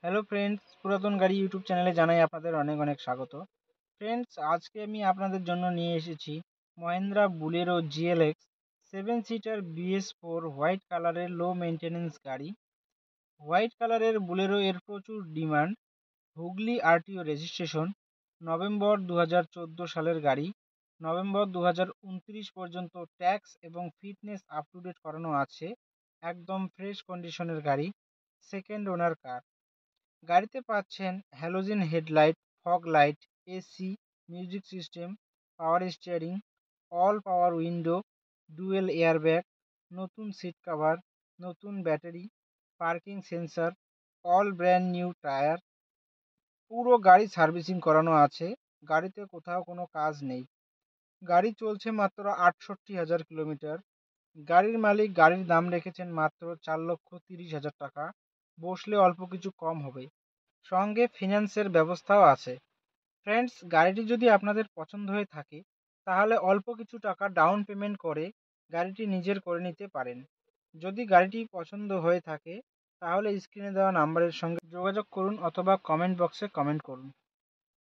Hello friends, পুরাতন গাড়ি YouTube চ্যানেলে জানাই আপনাদের অনেক অনেক স্বাগত। ফ্রেন্ডস, আজকে আমি আপনাদের জন্য নিয়ে এসেছি Mahindra Bolero GLX 7 seater BS4 white কালারের লো মেনটেন্যান্স গাড়ি। হোয়াইট কালারের বুলেরো এর প্রচুর demand. Hooghly RTO registration, November 2014 সালের গাড়ি। নভেম্বর 2029 পর্যন্ত ট্যাক্স এবং ফিটনেস আপ টু ডেট করানো আছে। একদম ফ্রেশ কন্ডিশনের গাড়ি, সেকেন্ড ওনার কার। গাড়িতে পাচ্ছেন halogen headlight, fog light, AC, music system, power steering, all পাওয়ার উইন্ডো, ডুয়েল এয়ারব্যাগ, নতুন সিট কভার, নতুন battery, parking sensor, all brand new tyre. পুরো গাড়ি সার্ভিসিং করানো আছে। গাড়িতে কোথাও কোনো কাজ নেই। গাড়ি চলছে মাত্র 68,000 কিলোমিটার। গাড়ির মালিক গাড়ির দাম রেখেছেন মাত্র 4,30,000 টাকা। বসলে অল্প কিছু কম হবে, সঙ্গে ফিন্যান্সের ব্যবস্থাও আছে। ফ্রেন্ডস, গাড়িটি যদি আপনাদের পছন্দ হয়ে থাকে তাহলে অল্প কিছু টাকা ডাউন পেমেন্ট করে গাড়িটি নিজের করে নিতে পারেন। যদি গাড়িটি পছন্দ হয়ে থাকে তাহলে স্ক্রিনে দেওয়া নাম্বারের সঙ্গে যোগাযোগ করুন অথবা কমেন্ট বক্সে কমেন্ট করুন।